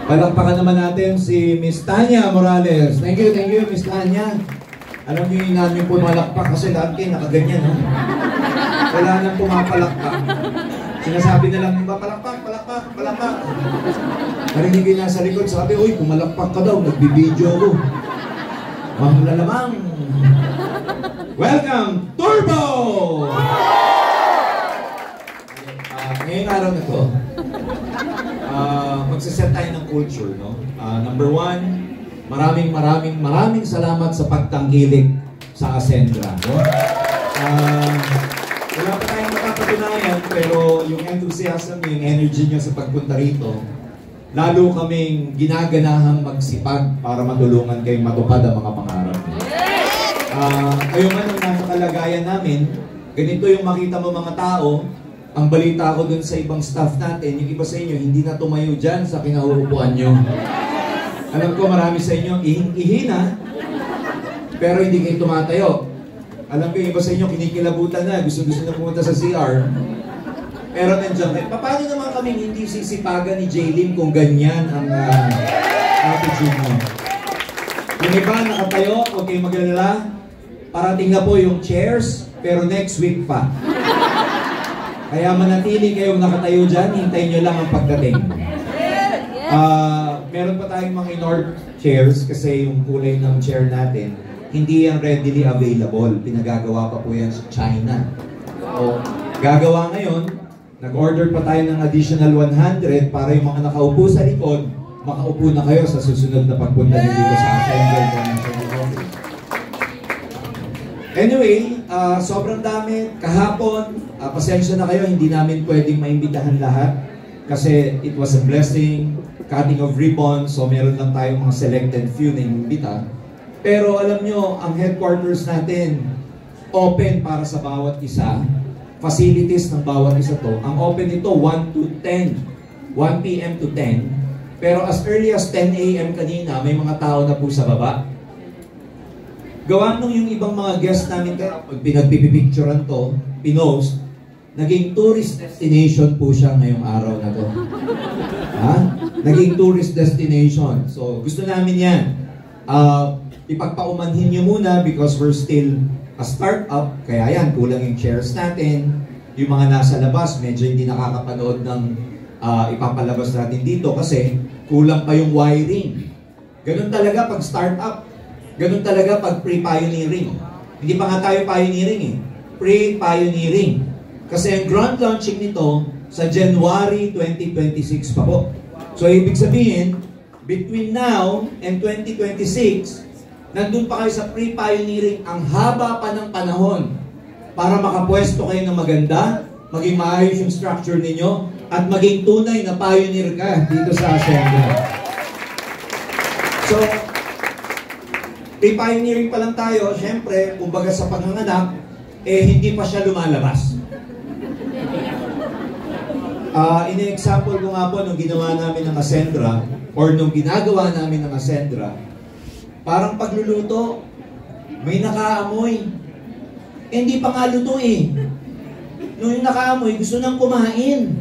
Palakpakan naman natin si Miss Tanya Morales. Thank you, Miss Tanya. Alam niyo yung namin po malakpak kasi dati nakaganyan, no? Wala nang pumapalakpak. Sinasabi na lang, palakpak, palakpak, palakpak. Narinig yung nasa likod, sabi, uy, pumalakpak ka daw, nagbibideo ko. Mamlalamang. Welcome, Turbo! Ngayong araw na to, magsaset tayo ng culture, no? Number one, maraming salamat sa pagtangkilik sa Ascendra, no? Wala pa tayong makapatunayan, pero yung enthusiasm, yung energy nyo sa pagpunta rito, lalo kaming ginaganahang magsipag para matulungan kayong matupad ang mga pangarap nyo. Kayo man ang nasa kalagayan namin, ganito yung makita mo mga tao. Ang balita ko dun sa ibang staff natin, yung iba sa inyo, hindi na tumayo dyan sa kinauupuan nyo. Alam ko marami sa inyo, ihina, pero hindi kayo tumatayo. Alam ko yung iba sa inyo, kinikilabutan na, gusto na pumunta sa CR. Pero nandiyan kayo. Paano naman kami hindi sisipagan ni Jaylin kung ganyan ang attitude mo? Yung iba nakatayo, huwag kayong mag-alala. Parating na po yung chairs, pero next week pa. Kaya manatili kayong nakatayo dyan, hintayin nyo lang ang pagdating. Meron pa tayong mga in-order chairs kasi yung kulay ng chair natin, hindi yan readily available. Pinagagawa pa po yan sa China. So, gagawa ngayon, nag-order pa tayo ng additional 100 para yung mga nakaupo sa likod, makaupo na kayo sa susunod na pagpunta nyo dito sa Ascendra International Office. Anyway, sobrang dami. Kahapon, pasensya na kayo, hindi namin pwedeng maimbitahan lahat kasi it was a blessing, cutting of ribbons, so meron lang tayong mga selected few na inimbita. Pero alam nyo, ang headquarters natin, open para sa bawat isa. Facilities ng bawat isa to. Ang open nito, 1 to 10. 1 p.m. to 10. Pero as early as 10 a.m. kanina, may mga tao na po sa baba. Gawa nung yung ibang mga guests namin, pag pinagpipipicturean to, pinost, naging tourist destination po siya ngayong araw na to. Ha? Naging tourist destination. So, gusto namin yan. Ipagpaumanhin nyo muna because we're still a startup. Kaya yan, kulang yung chairs natin. Yung mga nasa labas, medyo hindi nakakapanood ng ipapalabas natin dito kasi kulang pa yung wiring. Ganun talaga pag startup. Ganun talaga pag pre-pioneering. Hindi pa nga tayo pioneering eh. Pre-pioneering. Kasi ang grand launching nito sa January 2026 pa po. So ibig sabihin, between now and 2026, nandun pa kayo sa pre-pioneering, ang haba pa ng panahon para makapwesto kayo ng maganda, maging maayos yung structure ninyo, at maging tunay na pioneer ka dito sa Ascendra. So, pre-pioneering pa lang tayo, syempre, kumbaga sa panganganak, hindi pa siya lumalabas. In-example ko nga po nung ginawa namin ng Ascendra, or nung ginagawa namin ng Ascendra, parang pagluluto, may nakaamoy. Hindi pa nga luto eh. Nung yung nakaamoy, gusto nang kumain.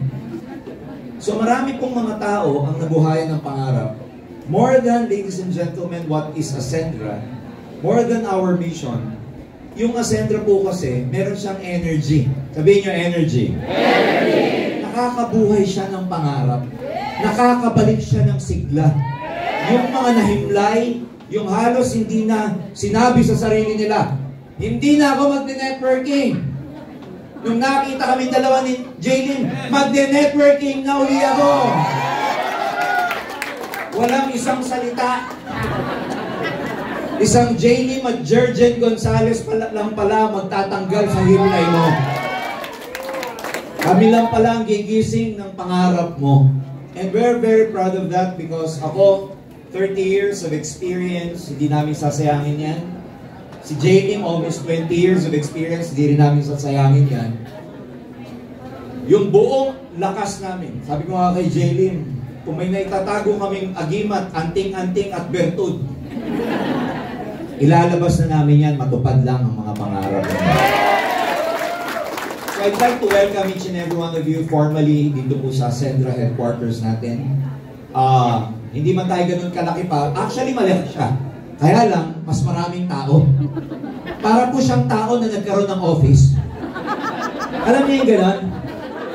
So marami pong mga tao ang nabuhayan ng pangarap. More than, ladies and gentlemen, what is Ascendra? More than our mission. Yung Ascendra po kasi, meron siyang energy. Sabihin nyo, energy. Energy! Nakakabuhay siya ng pangarap. Nakakabalik siya ng sigla. Yung mga nahimlay, yung halos hindi na sinabi sa sarili nila, hindi na ako magne-networking. Nung nakita kami dalawa ni Jaylin, magne-networking na uli ako. Walang isang salita. Isang Jaylin at Jerjen Gonzalez lang pala magtatanggal sa himlay mo. Kami lang pala ang gigising ng pangarap mo. And we're very proud of that because ako, 30 years of experience, hindi namin sasayangin yan. Si Jaylin, almost 20 years of experience, hindi rin namin sasayangin yan. Yung buong lakas namin, sabi ko nga kay Jaylin, kung may naitatago kaming agimat, anting-anting at bertud, ilalabas na namin yan, matupad lang ang mga pangarap. So I'd like to welcome each and every one of you formally dito po sa Ascendra headquarters natin. Hindi man tayo ganun kalaki pa. Actually, malaki siya. Kaya lang, mas maraming tao. Para po siyang tao na nagkaroon ng office. Alam niyo yung gano'n?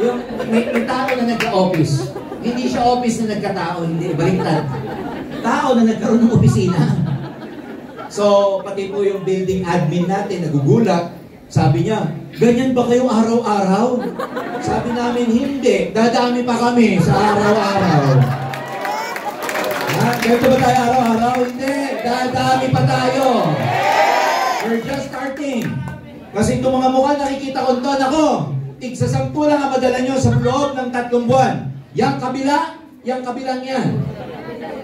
Yung may tao na nagka-office. Hindi siya office na nagka-tao, hindi. Baliktad. Tao na nagkaroon ng opisina. So, pati po yung building admin natin, nagugulat. Sabi niya, ganyan ba kayo araw-araw? Sabi namin, hindi. Dadami pa kami sa araw-araw. Ganito ba tayo araw-araw? Hindi. Dadami pa tayo. We're just starting. Kasi itong mga mukha nakikita ko ito, nako, tigsa 10 lang ang madala nyo sa loob ng 3 buwan. Yang kabila, yang kabilang yan.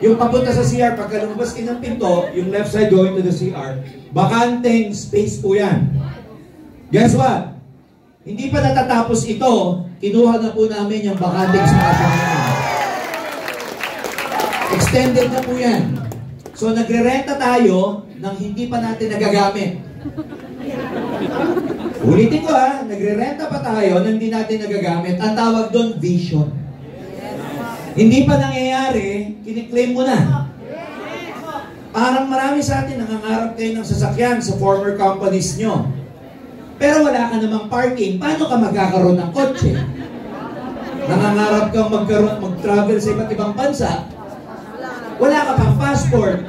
Yung papunta sa CR, pagka lumabas kayo ng pinto, yung left side going to the CR, bakanteng space po yan. Guess what? Hindi pa natatapos ito, kinuha na po namin yung bakanteng space yan. Extended na po yan. So nagre-renta tayo nang hindi pa natin nagagamit. Ulitin ko ha, nagre-renta pa tayo nang hindi natin nagagamit. Ang tawag doon, vision. Hindi pa nangyayari, kiniklaim mo na. Parang marami sa atin nangangarap kayo ng sasakyan sa former companies nyo. Pero wala ka namang parking, paano ka magkakaroon ng kotse? Nangangarap kang mag-travel sa iba't ibang bansa, wala ka pang passport.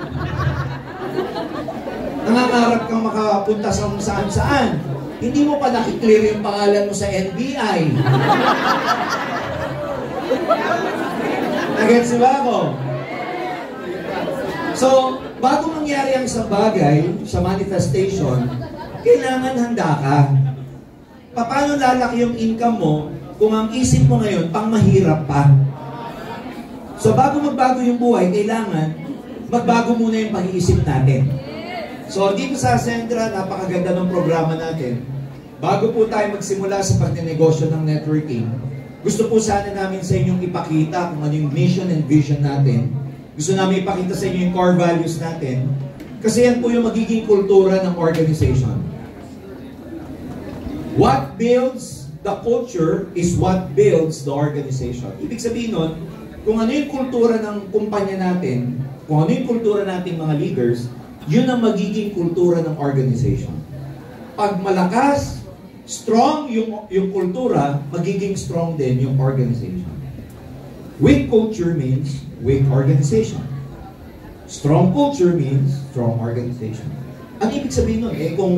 Nangangarap kang makapunta sa saan-saan, hindi mo pa nakiklear yung pangalan mo sa NBI. Nagets ba ako? So, bago mangyari ang isang bagay sa manifestation, kailangan handa ka. Paano lalaki yung income mo kung ang isip mo ngayon pang mahirap pa? So, bago magbago yung buhay, kailangan magbago muna yung pag-iisip natin. So, dito sa Ascendra, napakaganda ng programa natin. Bago po tayo magsimula sa pagninegosyo ng networking, gusto po sana namin sa inyong ipakita kung ano yung mission and vision natin. Gusto namin ipakita sa inyo yung core values natin. Kasi yan po yung magiging kultura ng organization. What builds the culture is what builds the organization. Ibig sabihin nun, kung ano yung kultura ng kumpanya natin, kung ano yung kultura nating mga leaders, yun ang magiging kultura ng organization. Pag malakas, strong yung kultura, magiging strong din yung organization. Weak culture means weak organization. Strong culture means strong organization. Ang ibig sabihin nun, kung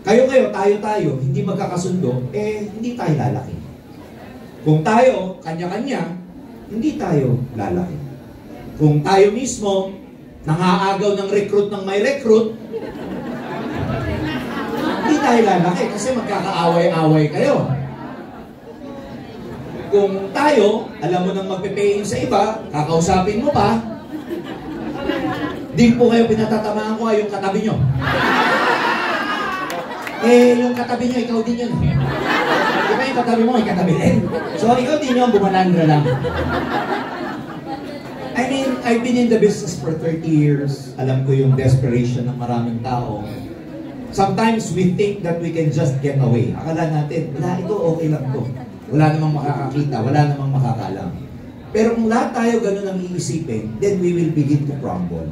kayo-kayo, tayo-tayo, hindi magkakasundo, hindi tayo lalaki. Kung tayo, kanya-kanya, hindi tayo lalaki. Kung tayo mismo, nangaagaw ng recruit ng may recruit, hindi tayo lalaki kasi magkakaaway-away kayo. Kung tayo, alam mo nang magpe-pay sa iba, kakausapin mo pa, di po kayo pinatatamaan ko yung katabi nyo. Yung katabi nyo, ikaw din yun. Di ba yung katabi mo, katabi din? So, ikaw din yun, bumalandra lang. I mean, I've been in the business for 30 years. Alam ko yung desperation ng maraming tao. Sometimes we think that we can just get away. Akala natin, wala ito, okay lang to. Wala namang makakakita, wala namang makakalam. Pero kung lahat tayo ganun ang iisipin, then we will begin to crumble.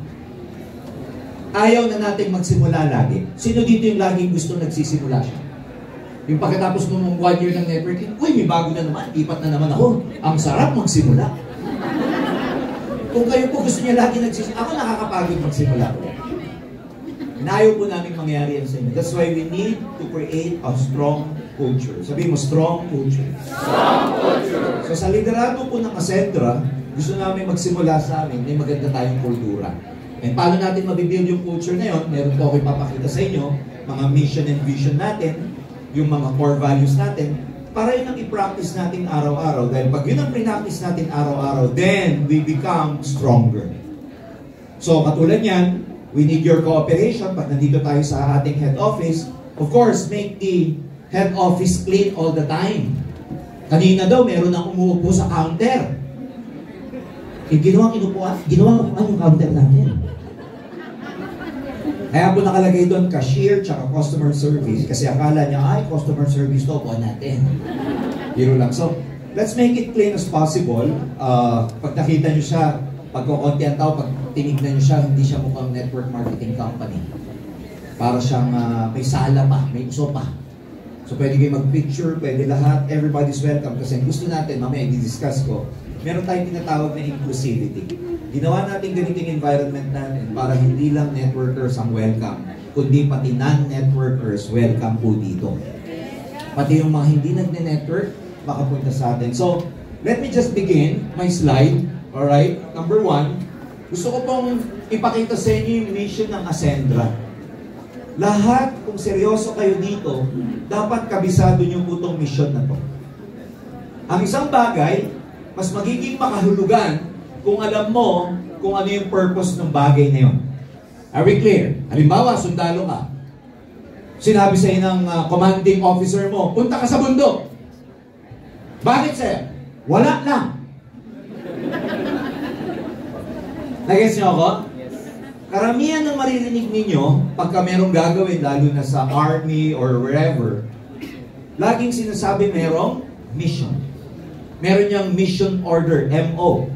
Ayaw na natin magsimula lagi. Sino dito yung laging gusto nagsisimula siya? Yung pagkatapos ng 1 year ng networking, uy, may bago na naman, ipat na naman ako. Ang sarap magsimula. Kung kayo po gusto niya lagi nagsisimula, ako nakakapagod magsimula ko. Inayaw po namin mangyari yan sa inyo. That's why we need to create a strong culture. Sabihin mo, strong culture. Strong culture. So sa liderato po ng Ascendra, gusto namin magsimula sa amin, may maganda tayong kultura. And paano natin mabibuild yung culture na yun? Meron po ako ipapakita sa inyo, mga mission and vision natin, yung mga core values natin, para yun ang i-practice natin araw-araw. Dahil pag yun ang pre-practice natin araw-araw, then we become stronger. So katulad yan, we need your cooperation pag nandito tayo sa ating head office. Of course, make the head office clean all the time. Kanina daw, meron nang umuupo sa counter. Ginawang inupuan yung counter natin. Kaya po nakalagay doon, cashier tsaka customer service. Kasi akala niya, ay, customer service to, buwan natin. Hero lang. So, let's make it clean as possible. Pag nakita niyo siya, pagkukunti ang tao, pag tinignan niyo siya, hindi siya mukhang network marketing company. Para siyang may sala pa, may uso pa. So pwede kayo mag-picture, pwede lahat, everybody's welcome. Kasi gusto natin, mamaya i-discuss ko, meron tayong tinatawag na inclusivity. Ginawa natin ganitong environment natin para hindi lang networkers ang welcome, kundi pati non-networkers welcome po dito. Pati yung mga hindi nagne-network, makapunta sa atin. So, let me just begin my slide. Alright? Number 1, gusto ko pong ipakita sa inyo yung mission ng Ascendra. Lahat, kung seryoso kayo dito, dapat kabisado nyo po itong mission na to. Ang isang bagay, mas magiging makahulugan kung alam mo kung ano yung purpose ng bagay na yun. Are we clear? Halimbawa, sundalo ka. Sinabi sa'yo ng commanding officer mo, punta ka sa bundok. Bakit, sir? Wala lang. Nag-gets nyo ako? Karamihan ng maririnig ninyo, pagka merong gagawin, lalo na sa army or wherever, laging sinasabi merong mission. Meron niyang mission order, MO.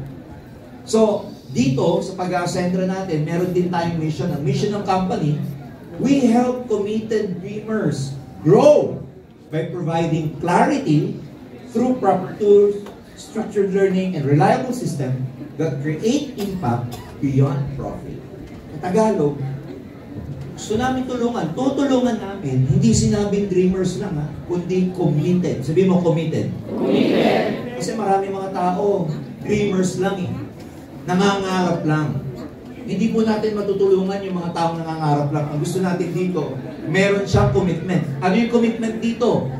So, dito, sa pag-Ascendra natin, meron din tayong mission. Ang mission ng company, we help committed dreamers grow by providing clarity through proper tools, structured learning, and reliable system that create impact beyond profit. Sa Tagalog, gusto namin tulungan. Tutulungan namin. Hindi sinabing dreamers lang, kundi committed. Sabihin mo, committed. Committed. Kasi marami mga tao, dreamers lang eh. Nangangarap lang. Hindi po natin matutulungan yung mga taong nangangarap lang. Ang gusto natin dito, meron siyang commitment. Ano yung commitment dito?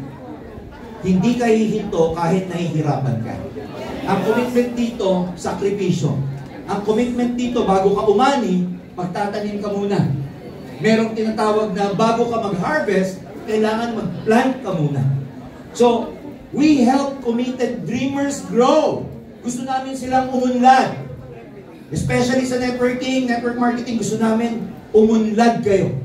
Hindi ka hihinto kahit nahihirapan ka. Ang commitment dito, sakripisyo. Ang commitment dito, bago ka umani, magtatanim ka muna. Merong tinatawag na bago ka mag-harvest, kailangan mag-plant ka muna. So, we help committed dreamers grow. Gusto namin silang umunlad. Especially sa networking, network marketing, gusto namin umunlad kayo.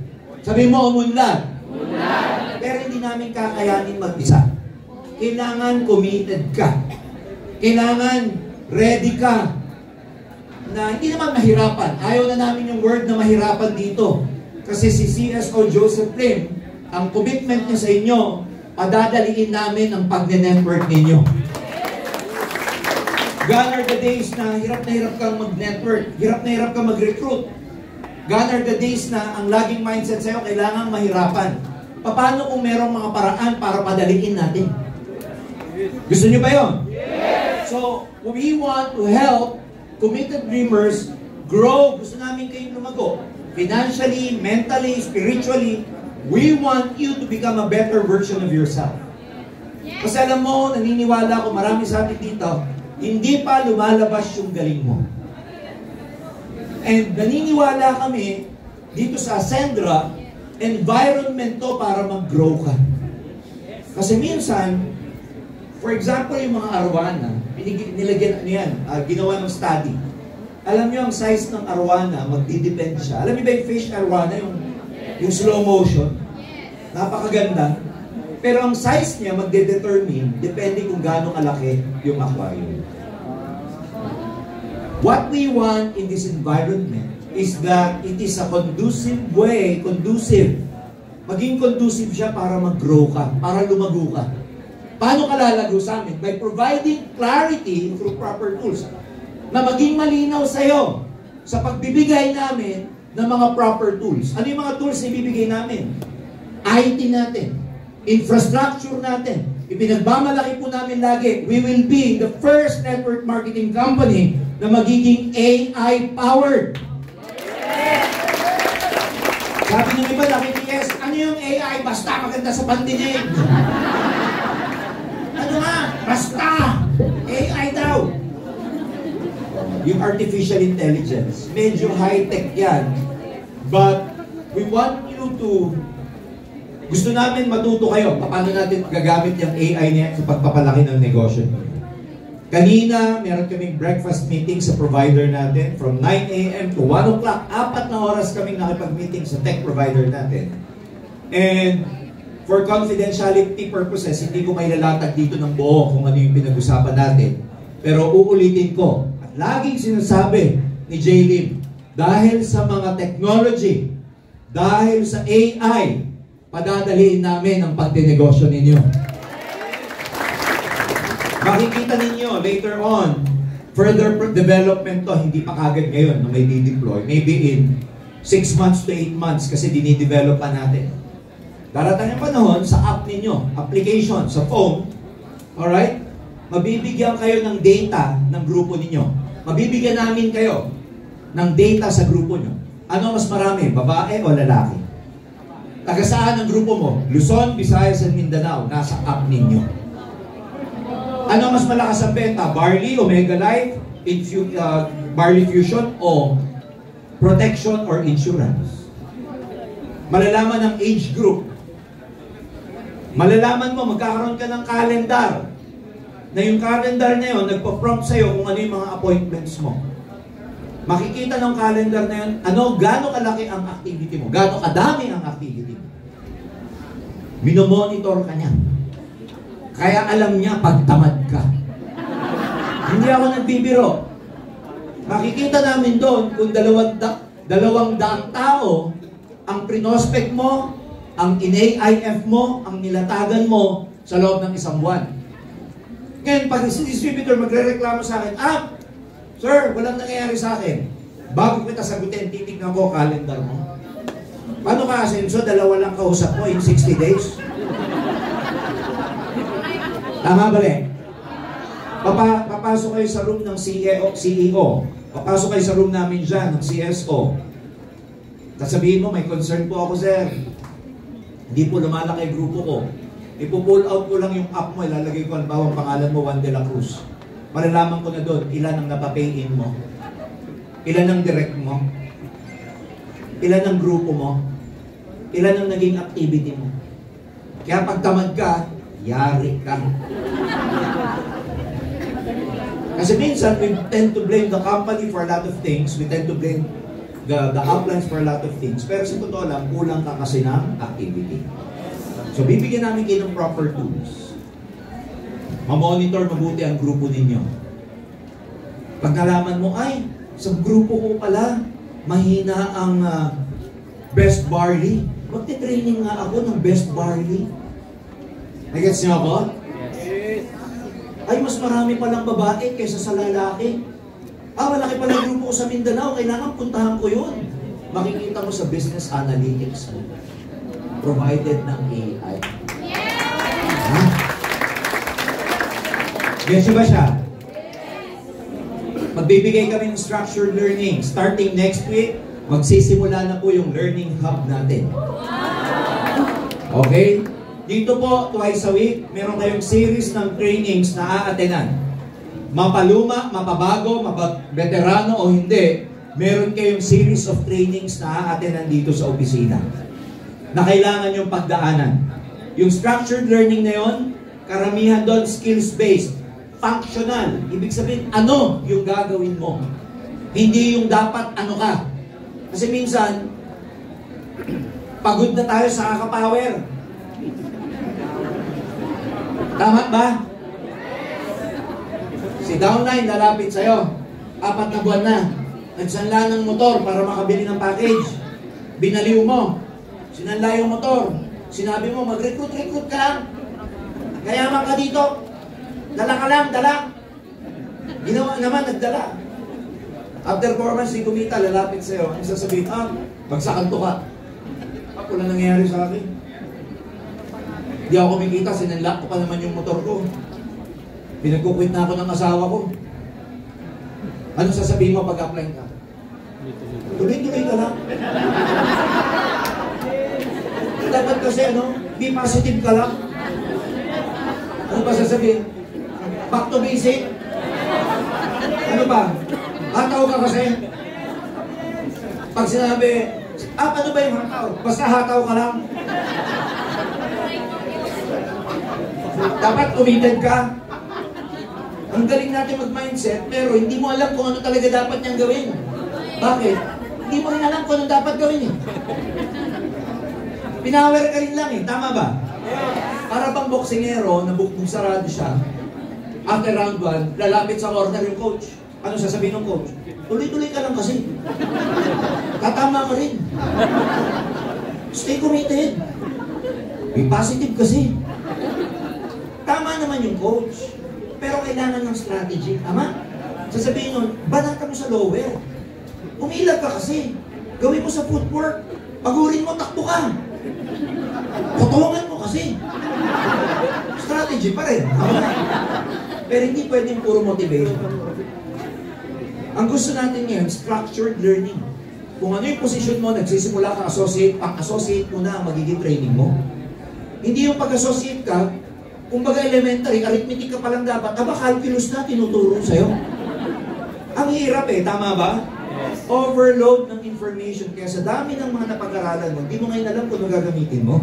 Sabi mo, umunlad. Umunlad. Pero hindi namin kakayanin mag-isa. Kailangan committed ka. Kailangan ready ka na hindi naman mahirapan. Ayaw na namin yung word na mahirapan dito. Kasi si CSO Joseph Lim, ang commitment niya sa inyo, padadaliin namin ang pagne-network ninyo. Gone are the days na hirap kang mag-network, hirap kang mag-recruit. Gone are the days na ang laging mindset sa'yo, kailangan mahirapan. Paano kung merong mga paraan para padaliin natin? Gusto niyo ba yun? Yes! So, we want to help committed dreamers grow. Gusto namin kayong lumago. Financially, mentally, spiritually, we want you to become a better version of yourself. Kasi alam mo, naniniwala ko, marami sa atin dito, hindi pa lumalabas yung galing mo. And naniniwala kami, dito sa Ascendra, environment to para mag-grow ka. Kasi minsan, for example, yung mga arwana, nilagyan, ginawa ng study. Alam nyo, ang size ng arwana, magdidepend siya. Alam niyo ba yung fish arwana, yung slow motion? Napakaganda. Pero ang size niya, magdedetermine, depende kung gaano kalaki yung aquarium. What we want in this environment is that it is a conducive way, maging conducive siya para mag-grow ka, para lumago ka. Paano ka lalago sa amin? By providing clarity through proper tools. Na maging malinaw sa'yo sa pagbibigay namin ng mga proper tools. Ano yung mga tools na ibibigay namin? IT natin, infrastructure natin. Ipinagmamalaki po namin lagi, we will be the first network marketing company na magiging AI-powered. Sabi nyo iba, nakikiyes, ano yung AI? Basta maganda sa pandinig. Ano nga? Basta! AI daw! Yung artificial intelligence, medyo high-tech yan. But we want you to, gusto namin matuto kayo, paano natin gagamit yung AI niya sa pagpapalaki ng negosyo. Kanina, meron kaming breakfast meeting sa provider natin from 9 a.m. to 1 o'clock. 4 na oras kaming nakipag-meeting sa tech provider natin. And for confidentiality purposes, hindi ko mailalatag dito ng buo kung ano yung pinag-usapan natin. Pero uulitin ko, at laging sinasabi ni J-Lib, dahil sa mga technology, dahil sa AI, padadaliin namin ang pagdinegosyo ninyo. Makikita ninyo later on, further development to, hindi pa kagad ngayon na may di-deploy. Maybe in 6 months to 8 months kasi dinidevelop pa natin. Darating ang panahon sa app ninyo, application, sa phone, alright? Mabibigyan kayo ng data ng grupo ninyo. Mabibigyan namin kayo ng data sa grupo nyo. Ano mas marami, babae o lalaki? Taga saan ang grupo mo? Luzon, Visayas, and Mindanao. Nasa app ninyo. Ano mas malakas ang benta? Barley, Omega Life, Barley Fusion, o protection or insurance? Malalaman ang age group. Malalaman mo, magkakaroon ka ng calendar. Na yung calendar na yun, nagpa-prompt sa'yo kung ano yung mga appointments mo. Makikita ng calendar na yun, gaano kalaki ang activity mo, gaano kadami ang activity mo. Minomonitor ka niya. Kaya alam niya pag tamad ka. Hindi ako nagbibiro. Makikita namin doon kung 200 tao ang prinospect mo, ang in-AIF mo, ang nilatagan mo sa loob ng isang buwan. Ngayon, pag si distributor magre-reklamo sa akin, sir, walang nangyayari sa akin. Bago kita sagutin, titignan ko calendar mo. Paano ka, Asenso? 2 lang kausap mo in 60 days? Tama ba rin? Papasok kayo sa room ng CEO. Papasok kayo sa room namin dyan, ng CSO. Sasabihin mo, may concern po ako, sir. Hindi po lumalaki yung grupo ko. Ipo-pull out ko lang yung app mo, ilalagay ko ang bawang pangalan mo, Juan de la Cruz. Malalaman ko na doon, ilan ang napapay-in mo, ilan ang direct mo, ilan ang grupo mo, ilan ang naging activity mo. Kaya pag tamad ka, yari ka. Kasi minsan, we tend to blame the company for a lot of things, we tend to blame the uplines for a lot of things, pero sa totoo lang, kulang ka kasi ng activity. So, bibigyan namin kayo ng proper tools. Ma-monitor mabuti ang grupo ninyo. Pag nalaman mo, sa grupo ko pala, mahina ang best barley. Magte-training nga ako ng best barley. Nagets niyo ako? Yes. Mas marami palang babae kaysa sa lalaki. Malaki pala yung grupo ko sa Mindanao, kailangan puntahan ko yun. Makikita mo sa business analytics provided ng AI. Yeah. Yes ba siya? Magbibigay kami ng structured learning. Starting next week, magsisimula na po yung learning hub natin. Okay? Dito po, twice a week, meron kayong series ng trainings na aatenan. Mapaluma, mapabago, veterano o hindi, meron kayong series of trainings na aatenan dito sa opisina na kailangan yung pagdaanan. Yung structured learning na yon, karamihan doon skills-based, functional. Ibig sabihin, ano yung gagawin mo? Hindi yung dapat ano ka. Kasi minsan, pagod na tayo sa kaka-power. Tama ba? Si downline lalapit sa'yo. 4 na buwan na. Nagsanla ng motor para makabili ng package. Binaliw mo. Sinanla yung motor. Sinabi mo, mag-recruit ka lang. Kayaman ka dito. Dala ka lang, dala. Ginawa naman, nagdala. After 4 months, di kumita, lalapit sa'yo. Ang sasabihin, magsakanto ka. Wala nangyayari sa akin. Di ako kumikita, sinanla ko pa naman yung motor ko. Pinagkukwit na ako ng asawa ko. Ano sasabihin mo pag-apply ka? Tuloy-tuloy ka lang. Dapat kasi be positive ka lang. Ano ba sasabihin? Back to basic? Ano ba? Hataw ka kasi? Pag sinabi, ano ba yung hataw? Basta hataw ka lang. Dapat committed ka. Ang galing natin mag-mindset, pero hindi mo alam kung ano talaga dapat niyang gawin. Bakit? Hindi mo rin alam kung ano dapat gawin eh. Pinawer ka rin lang eh. Tama ba? Para bang boksingero na buksarado siya, after round 1, lalapit sa corner yung coach. Ano sasabihin ng coach? Tuloy-tuloy ka lang kasi. Tatama ka rin. Stay committed. Be positive kasi. Tama naman yung coach. Pero kailangan ng strategy. Tama? Sasabihin nun, banatan mo sa lower. Umilag ka kasi. Gawin mo sa footwork. Pagurin mo, takbo ka. Potongan mo kasi. Strategy pa rin. Tama? Pero hindi pwedeng puro motivation. Ang gusto natin ngayon, structured learning. Kung ano yung position mo, nagsisimula ka associate, pang-associate mo na ang magiging training mo. Hindi yung pag-associate ka, kumbaga elementary, arithmetic ka palang dapat, aba calculus na tinuturo sa'yo. Ang hirap tama ba? Overload ng information, kaya sa dami ng mga napag-aralan mo, hindi mo ngayon alam kung ano gagamitin mo.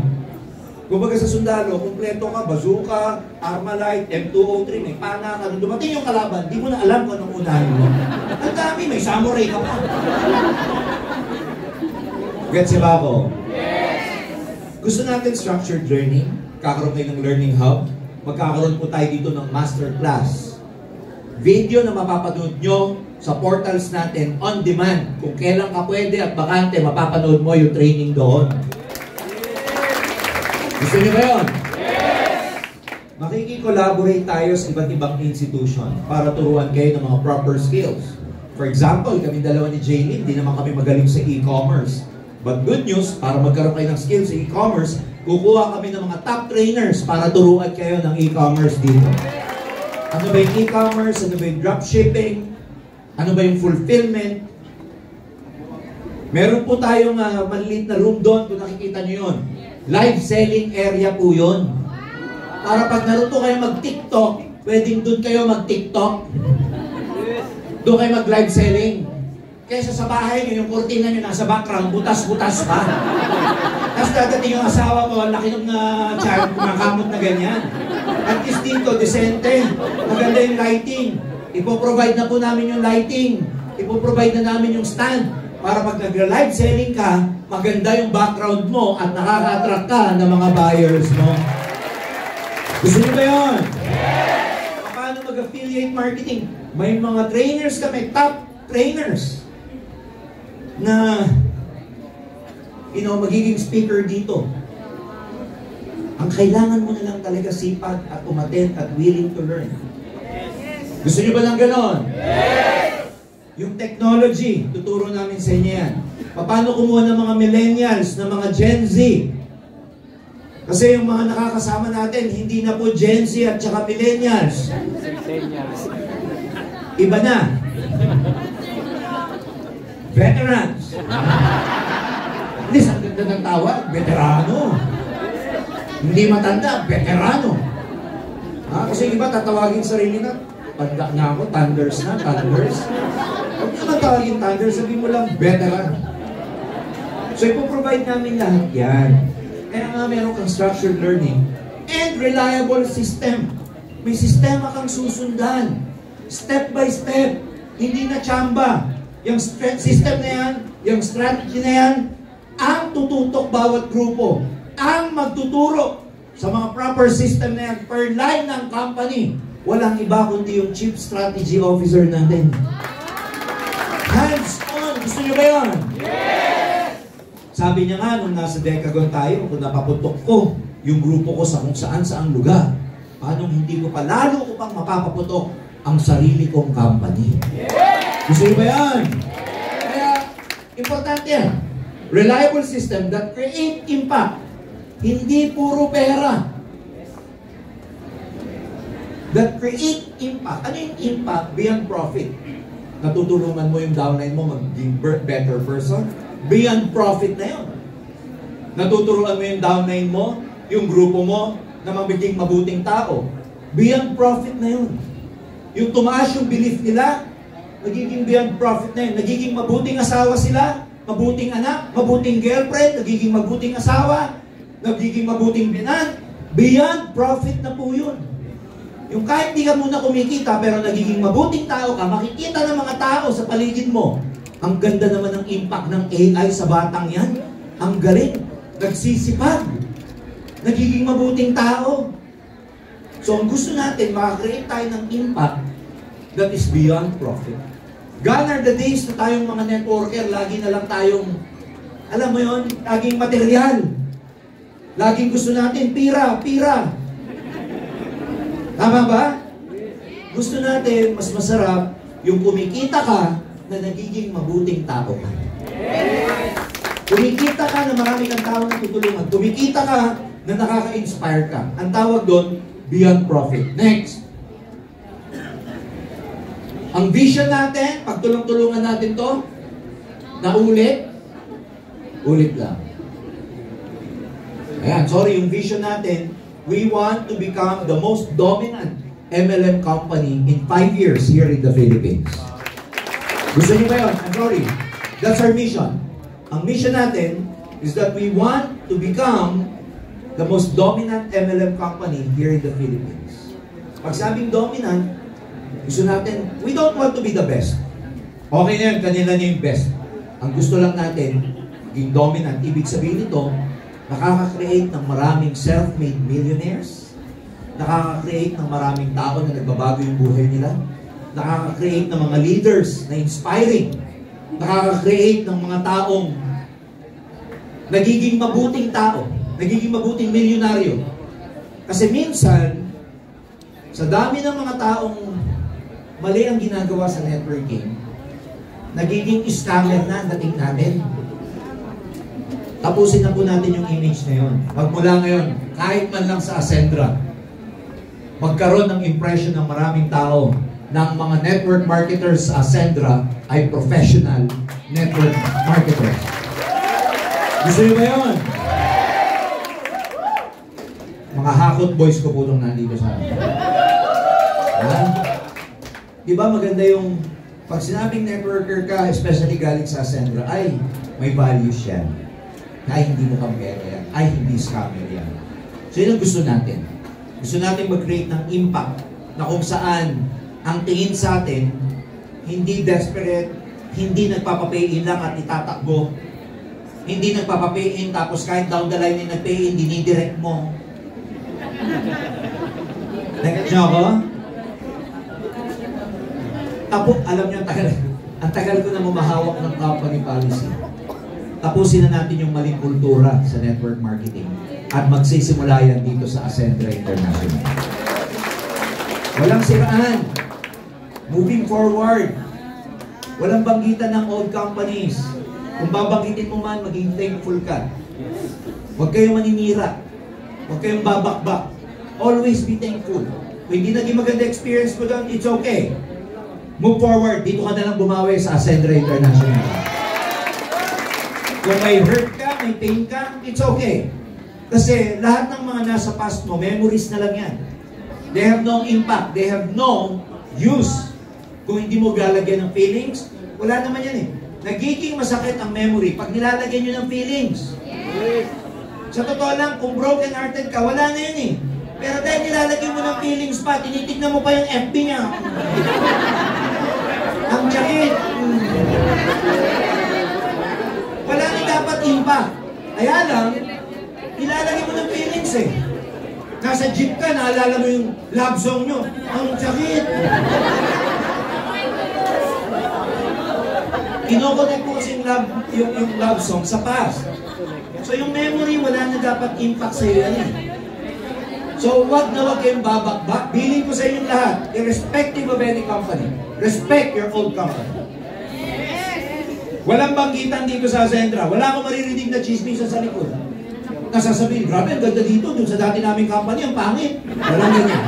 Kumbaga sa sundalo, kumpleto ka, bazooka, Armalite, M203, may pana ka. Nung dumating yung kalaban, di mo na alam kung anong unahin mo. Ang dami, may samurai ka pa. Gets ba ako? Yes! Gusto natin structured learning, kakaroon tayo ng learning hub, magkakaroon po tayo dito ng masterclass. Video na mapapanood nyo sa portals natin on demand. Kung kailan ka pwede at bakante, mapapanood mo yung training doon. Gusto niyo ba yun? Yes! Makikikollaborate tayo sa iba't ibang institution para turuan kayo ng mga proper skills. For example, kami dalawa ni Jaylin, di naman kami magaling sa e-commerce. But good news, para magkaroon kayo ng skills sa e-commerce, kukuha kami ng mga top trainers para turuan kayo ng e-commerce dito. Ano ba yung e-commerce? Ano ba yung dropshipping? Ano ba yung fulfillment? Meron po tayong maliit na room doon kung nakikita nyo yun. Live selling area po yun. Para pag naruto kayo mag-TikTok, pwedeng doon kayo mag-TikTok. Doon kayo mag-live selling. Kaysa sa bahay nyo, yung kurtina nyo nasa background, butas-butas pa. Tapos dadating yung asawa ko, laki ng child, kumakamot na ganyan. At least dito, desente. Maganda yung lighting. Ipoprovide na po namin yung lighting. Ipoprovide na namin yung stand. Para pag nag-live selling ka, maganda yung background mo at nakaka-attract ka ng mga buyers mo. Gusto niyo ba yun? Yes! Paano mag-affiliate marketing? May mga trainers kami, top trainers, na magiging speaker dito. Ang kailangan mo na lang talaga sipag at umattend at willing to learn. Gusto niyo ba lang ganon? Yes! Yung technology, tuturo namin sa inyo yan. Paano kumuha ng mga millennials, ng mga Gen Z? Kasi yung mga nakakasama natin, hindi na po Gen Z at saka millennials. Iba na. Veterans. At least, ang ganda ng tawag, veterano. Hindi matanda, veterano. Kasi iba tatawagin sarili na, tanda na ako, thunders na, thunders. Huwag naman tawagin thunders, sabihin mo lang, veteran. So, ipoprovide namin lahat yan. Kaya nga meron kang structured learning and reliable system. May sistema kang susundan. Step by step. Hindi na tsamba. Yung system na yan, yung strategy na yan, ang tututok bawat grupo. Ang magtuturo sa mga proper system na yan per line ng company. Walang iba kundi yung Chief Strategy Officer natin. Hands-on! Gusto niyo ba yun? Yes! Sabi niya nga, nung nasa Decagon tayo, kung napaputok ko yung grupo ko sa kung saan-saang lugar, paano hindi ko pa, lalo ko pang mapapaputok ang sarili kong company. Yes! Gusto niyo ba yan? Yes! Kaya, importante yan. Reliable system that create impact. Hindi puro pera. That create impact. Ano yung impact? Beyond profit. Natutulungan mo yung downline mo maging better person. Beyond profit na yun. Natuturuan mo yung downline mo, yung grupo mo, na magiging mabuting tao. Beyond profit na yun. Yung tumaas yung belief nila, nagiging beyond profit na yun. Nagiging mabuting asawa sila, mabuting anak, mabuting girlfriend, nagiging mabuting asawa, nagiging mabuting binan. Beyond profit na po yun. Yung kahit di ka muna kumikita, pero nagiging mabuting tao ka, makikita ng mga tao sa paligid mo. Ang ganda naman ng impact ng AI sa batang yan. Ang galing. Nagsisipag. Nagiging mabuting tao. So, ang gusto natin, makakreate tayo ng impact that is beyond profit. Gone are the days na tayong mga networker, lagi na lang tayong, alam mo yon, laging material. Laging gusto natin, pira. Tama ba? Gusto natin, mas masarap, yung kumikita ka na nagiging mabuting tao ka. Kumikita ka na marami kang tao na tutulungan. Kumikita ka na nakaka-inspire ka. Ang tawag doon, beyond profit. Next. Ang vision natin, pagtulong-tulungan natin to, na ulit lang. Ayan, sorry, yung vision natin, we want to become the most dominant MLM company in 5 years here in the Philippines. Gusto niyo ba yun? I'm sorry. That's our mission. Ang mission natin is that we want to become the most dominant MLM company here in the Philippines. Pag sabing dominant, gusto natin, we don't want to be the best. Okay na yun, kanila na yung best. Ang gusto lang natin, yung dominant. Ibig sabihin nito, nakaka-create ng maraming self-made millionaires, nakaka-create ng maraming tao na nagbabago yung buhay nila, nakaka-create ng mga leaders na inspiring, nakaka-create ng mga taong nagiging mabuting tao, nagiging mabuting milyonaryo. Kasi minsan, sa dami ng mga taong mali ang ginagawa sa networking, nagiging scammer na ang dating natin. Tapusin na po natin yung image na yun. Magmula ngayon, kahit man lang sa Ascendra, magkaroon ng impression ng maraming tao ng mga network marketers sa Ascendra ay professional network marketers. Gusto niyo ba yun? Mga hakot boys ko po itong nandito sa akin. Di ba maganda yung pag sinabing networker ka, especially galing sa Ascendra, ay may values yan. Ay hindi mo kampera yan. Ay hindi scammer yan. So yun ang gusto natin. Gusto natin mag-create ng impact na kung saan ang tingin sa atin, hindi desperate, hindi nagpapapay-in lang at itatakbo. Hindi nagpapapay-in tapos kahit down the line yung nag-pay-in, dinidirect mo. Nagat niyo ako? Alam niyo, ang tagal ko na mamahawak ng company policy. Tapusin na natin yung maling kultura sa network marketing at magsisimula yan dito sa Ascendra International. Walang siraan. Moving forward. Walang banggitan ng old companies. Kung babanggitin mo man, maging thankful ka. Huwag kayong maninira. Huwag kayong babakbak. Always be thankful. Kung hindi naging maganda experience mo doon, it's okay. Move forward. Dito ka na lang bumawi sa Ascendra International. Kung may hurt ka, may pain ka, it's okay. Kasi lahat ng mga nasa past mo, memories na lang yan. They have no impact. They have no use. Kung hindi mo lalagyan ng feelings, wala naman yan eh. Nagiging masakit ang memory pag nilalagyan nyo ng feelings. Sa totoo lang, kung broken-hearted ka, wala na yun eh. Pero dahil nilalagyan mo ng feelings pa, tinitignan mo pa yung FB niya. Ang sakit. Wala na dapat impact. Kaya lang, nilalagyan mo ng feelings eh. Nasa jeep ka, naalala mo yung love song nyo. Ang sakit. Kinokonek po kasi yung love song sa past. So yung memory, wala na dapat impact sa iyo yan eh. So wag na wag kayong babakbak. Bilin ko sa inyong lahat, irrespective of any company, respect your old company. Walang banggitan dito sa Ascendra. Wala akong maririnig na chismis sa likod. Nasasabihin, grabe, ang ganda dito. Dun sa dati naming company, ang pangit. Walang ganyan.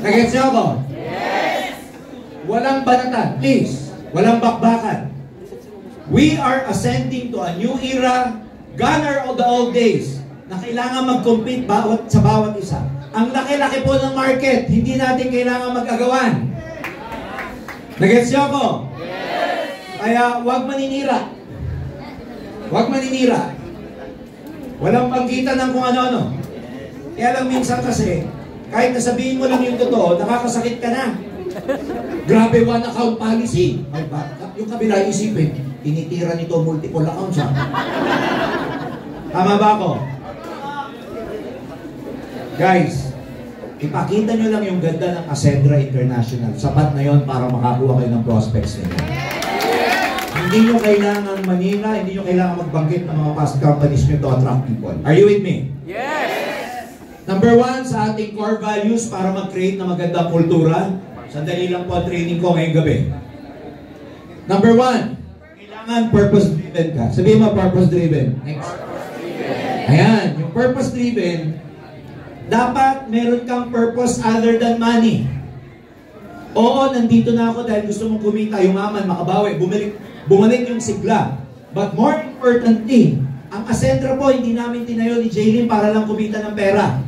Nag-gets niyo ako? Yes! Walang banatan, please. Walang bakbakan. We are ascending to a new era, gone are the old days, na kailangan mag-compete sa bawat isa. Ang laki-laki po ng market, hindi natin kailangan mag-agawan. Nag-gets niyo ako? Kaya huwag maninira. Huwag maninira. Walang banggitan ng kung ano-ano. Kaya lang minsan kasi, kahit nasabihin mo lang yung totoo, nakakasakit ka na. Grabe, one account policy. Ay, yung kabila isipin, tinitira nito multiple accounts ha. Tama ba ako? Guys, Ipakita nyo lang yung ganda ng Ascendra International. Sapat na yon para makakuha kayo ng prospects nyo. Hindi nyo kailangan manila, hindi nyo kailangan magbanggit ng mga past companies nyo to attract people. Are you with me? Yes! Number 1 sa ating core values para mag-create ng magandang kultura. Sandali lang po ang training ko ngayong gabi. Number 1, kailangan purpose-driven ka. Sabihin mo, purpose-driven. Next. Ayan, yung purpose-driven, dapat meron kang purpose other than money. Oo, nandito na ako dahil gusto mong kumita, yumaman, makabawi, bumalik yung sigla. But more importantly, ang Ascendra po, hindi namin tinayo ni Jaylin para lang kumita ng pera.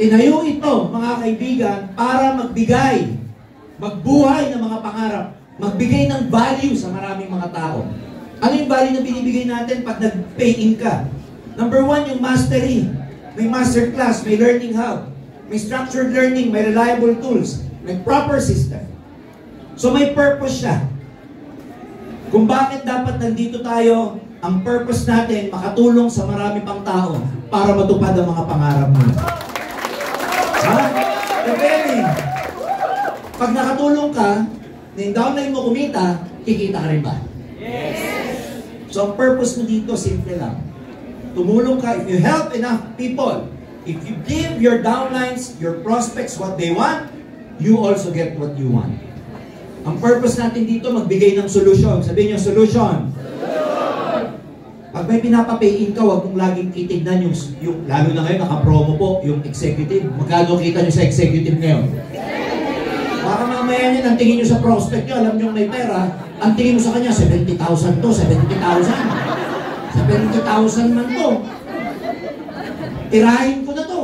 Tinayo ito, mga kaibigan, para magbigay, magbuhay ng mga pangarap, magbigay ng value sa maraming mga tao. Ano yung value na binibigay natin pag nag-pay in ka? Number 1, yung mastery. May masterclass, may learning hub, may structured learning, may reliable tools, may proper system. So may purpose siya. Kung bakit dapat nandito tayo, ang purpose natin, makatulong sa marami pang tao para matupad ang mga pangarap mo. Ha? Depende. Pag nakatulong ka, na yung downline mo kumita, kikita ka rin ba? Yes! So ang purpose mo dito, simple lang. Tumulong ka, if you help enough people, if you give your downlines, your prospects what they want, you also get what you want. Ang purpose natin dito, magbigay ng solusyon. Sabihin niyo, solution. Pag may pinapapay-in ka, huwag mong laging titignan yung lalo na ngayon, naka-promo po, yung executive. Magkano kita nyo sa executive ngayon? Baka mamaya niyan, ang tingin nyo sa prospect nyo, alam nyo may pera, ang tingin mo sa kanya, 70,000 to, 70,000. 70,000 man to. Tirahin ko na to.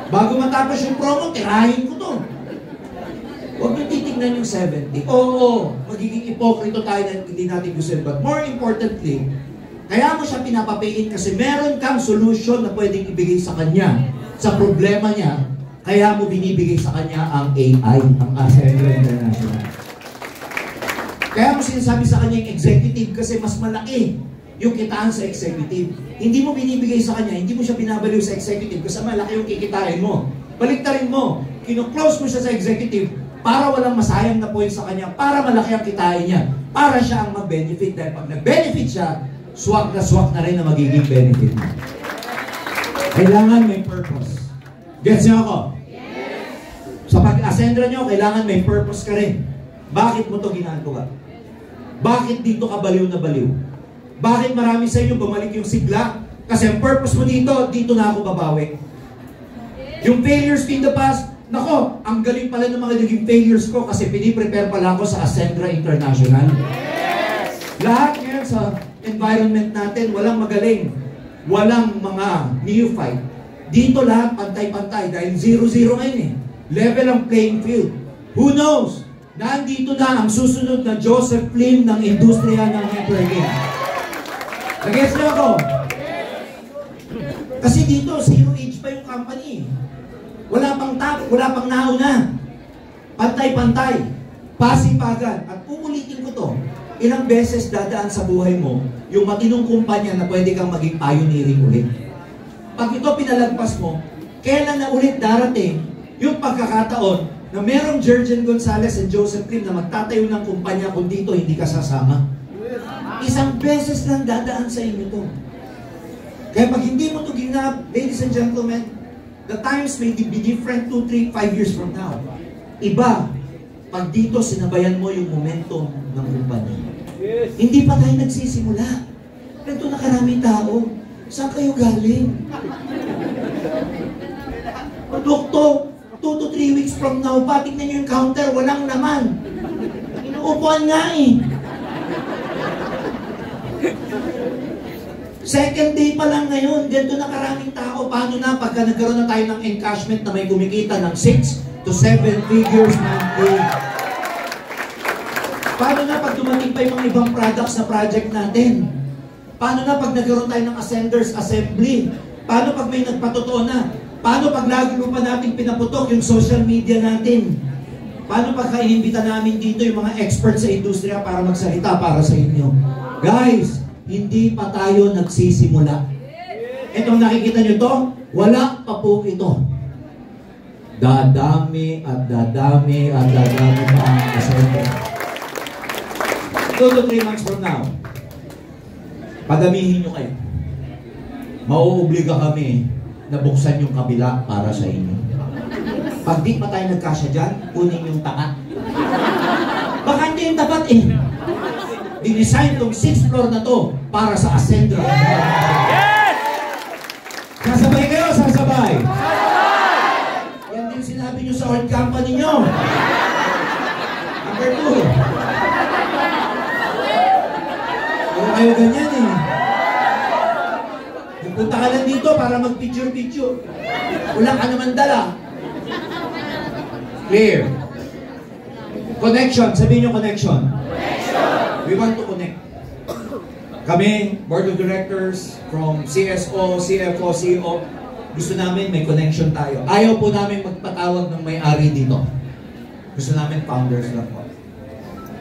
Bago matapos yung promo, tirahin ko to. Huwag nyo titignan yung 70. Oo, magiging ipokrito tayo na hindi natin gusto. But more importantly, kaya mo siya pinapapayin kasi meron kang solution na pwedeng ibigay sa kanya sa problema niya. Kaya mo binibigay sa kanya ang AI, ang Ascendra International. Kaya mo sinasabi sa kanya yung executive kasi mas malaki yung kitaan sa executive. Hindi mo binibigay sa kanya, hindi mo siya binabaliw sa executive kasi malaki yung kikitain mo. Baliktarin mo, kino-close mo siya sa executive para walang masayang na point sa kanya, para malaki ang kitain niya, para siya ang mag-benefit. Dahil pag nag-benefit siya, swak na rin na magiging benefit mo. Kailangan may purpose. Gets niyo ako? Yes! Sa pag-Ascendra nyo, kailangan may purpose ka rin. Bakit mo to ginagawa? Bakit dito ka baliw na baliw? Bakit marami sa inyo bumalik yung sigla? Kasi ang purpose mo dito na ako babawi. Yung failures in the past, nako, ang galing pala ng mga naging failures ko kasi piniprepare pala ako sa Ascendra International. Yes! Lahat ngayon sa environment natin, walang magaling. Walang mga neophyte. Dito lahat pantay-pantay dahil 0-0 ngayon eh. Level ang playing field. Who knows? Nandito na ang susunod na Joseph Lim ng industriya ng networking. Nag-guess niyo ako? Kasi dito, 0 age pa yung company. Wala pang top, wala pang nauna. Pantay-pantay. Pasipagan. At uulitin ko to, ilang beses dadaan sa buhay mo yung matinong kumpanya na pwede kang maging pioneering ulit. Pag ito pinalagpas mo, kailan na ulit darating yung pagkakataon na merong Jurgen Gonzalez and Joseph Lim na magtatayo ng kumpanya kung dito hindi ka sasama? Isang beses lang dadaan sa inyo to. Kaya pag hindi mo to ginap, ladies and gentlemen, the times may be different 2, 3, 5 years from now. Iba, pag dito sinabayan mo yung momentum ng kumpanya. Yes. Hindi pa tayo nagsisimula. Ganito na karaming tao. Saan kayo galing? Doktor, 2 to 3 weeks from now, tingnan nyo yung counter, walang laman. Inuupuan nga eh. Second day pa lang ngayon, ganito na karaming tao. Paano na pagka nagkaroon na tayo ng encashment na may kumikita ng 6 to 7 figures monthly? Paano na pag dumating pa yung mga ibang products na project natin? Paano na pag nagkaroon tayo ng Ascenders Assembly? Paano pag may nagpatotoo na? Paano pag lagi mo pa natin pinaputok yung social media natin? Paano pag inimbita namin dito yung mga experts sa industriya para magsalita para sa inyo? Guys, hindi pa tayo nagsisimula. Itong nakikita nyo to, wala pa po ito. Dadami at dadami at dadami pa ang Ascendra. 2 to 3 months from now, padamihin nyo kayo. Mauobliga kami na buksan yung kabila para sa inyo. Pag di pa tayo nagkasya dyan, kunin yung tapat. Baka hindi yung tapat eh. Dinesign tong 6th floor na to para sa Ascendra. Yes! Sasabay kayo, sasabay! Yan din sinabi nyo sa old company nyo. Number 2. Puro kayo ganyan eh. Nagpunta ka lang dito para mag-picture-picture. Wala ka naman dala. Clear. Connection. Sabihin nyo connection. We want to connect. Kami, Board of Directors, from CSO, CFO, CEO, gusto namin may connection tayo. Ayaw po namin magpatawag ng may-ari dito. Gusto namin founders lang po.